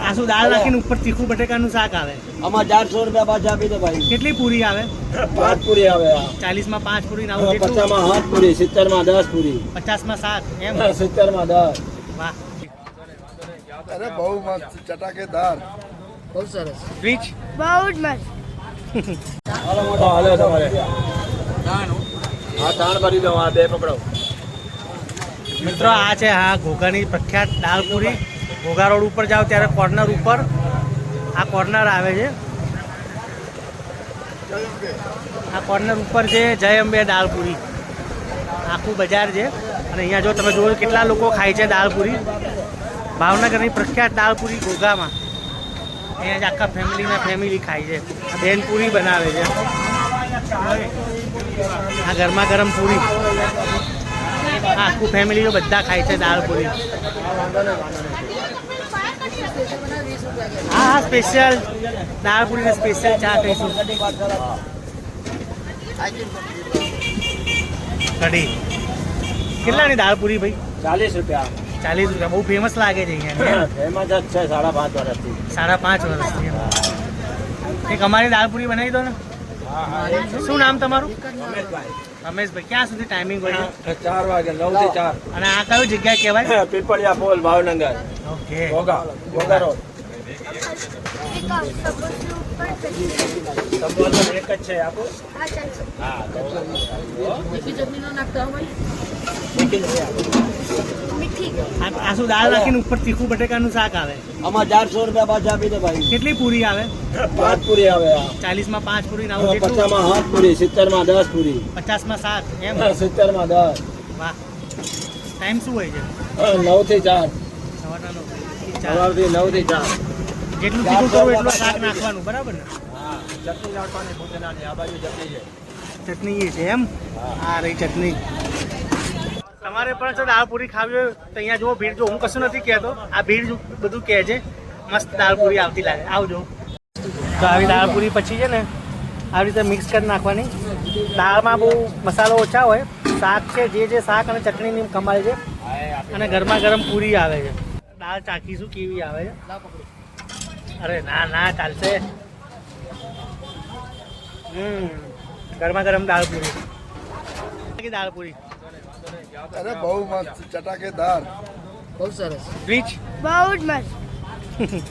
આસુ દાળ નાખીને ઉપર તીખું બટેકાનું શાક આવે. આમાં 400 રૂપિયા પાછા આપી દો ભાઈ. કેટલી પૂરી આવે? 5 પૂરી આવે. 40 માં 5 પૂરી ના 50 માં 7 પૂરી, 70 માં 10 પૂરી, 50 માં 7 એમ. 70 માં 10. વાહ, અરે બહુ મસ્ત ચટાકેદાર, બહુ સરસ. રીચ બહુ જ મસ્ત. હાલો મોટા હાલો તમારે. હા તાણ ભરી દો. આ બે પકડો. મિત્રો આ છે હા ઘોઘાની પ્રખ્યાત દાળ પૂરી. ઘોઘા રોડ ઉપર જાઓ ત્યારે કોર્નર ઉપર આ કોર્નર આવે છે. આ કોર્નર ઉપર છે જય અંબે દાળ પૂરી. આખું બજાર છે અને અહીંયા જો તમે જુઓ કેટલા લોકો ખાય છે દાળ પૂરી. ભાવનગરની પ્રખ્યાત દાળ પૂરી ઘોઘામાં. અહીંયા જ આખા ફેમિલી ખાય છે. આ બેન પૂરી બનાવે છે. આ ગરમા ગરમ પૂરી. આખું ફેમિલી બધા ખાય છે દાળ પૂરી. હા હા સ્પેશિયલ દાળ પૂરી સ્પેશિયલ ચા કહીશું. કઢી કેટલાની દાળ પૂરી ભાઈ? 40 રૂપિયા. 40 રૂપિયા. બહુ ફેમસ લાગે છે અહીંયા. ફેમસ જ છે 5.5 વર્ષથી. 5.5 વર્ષથી. એક અમારી દાળ પૂરી બનાવી દો ને. શું નામ તમારું? રમેશભાઈ. ક્યાં સુધી ટાઈમિંગ હોય? 4 વાગે 9 થી 4. અને આ કયું જગ્યા કહેવાય? પીપળિયા પોલ ભાવનગર. ઓકે. ઘોઘા રોડ. સંબોધન એક જ છે આપો. હા આસુ દાળ નાખીને ઉપર તીખું બટેકાનું શાક આવે. આમાં 400 રૂપિયા પાછા આપી દો ભાઈ. કેટલી પૂરી આવે? 5 પૂરી આવે. 40 માં 5 પૂરી ના 50 માં 7 પૂરી, 70 માં 10 પૂરી, 50 માં 7 એમ. 70 માં 10. વાહ. ટાઈમ શું હોય છે? 9 થી 4. સવારના 9 થી 4. સવારથી 9 થી 4. જેટલું તીખું કરવું એટલું શાક નાખવાનું, બરાબર ને? હા ચટણી નાખવાની ભૂતનાની. આ બાજુ ચટણી છે. ચટણી એ છે એમ. આ રહી ચટણી. તમારે પણ જો દાળ પૂરી ખાવી હોય તો અહીંયા જુઓ ભીડ. જો હું કશું નથી કહેતો, આ ભીડ બધું કહે છે. મસ્ત દાળ પૂરી આવતી લાગે. આવજો. તો આવી દાળ પૂરી પછી છે ને આવી રીતે મિક્સ કરી નાખવાની. દાળમાં બહુ મસાલો ઓછા હોય. શાક છે જે શાક અને ચટણીની કમાલ છે. અને ગરમા ગરમ પૂરી આવે છે. દાળ ચાખીશું કેવી આવે છે. અરે ના ચાલશે. ગરમા ગરમ દાળ પૂરી. દાળ પૂરી અરે બહુ મસ્ત ચટાકેદાર, બહુ સરસ. રીચ બહુ જ મસ્ત.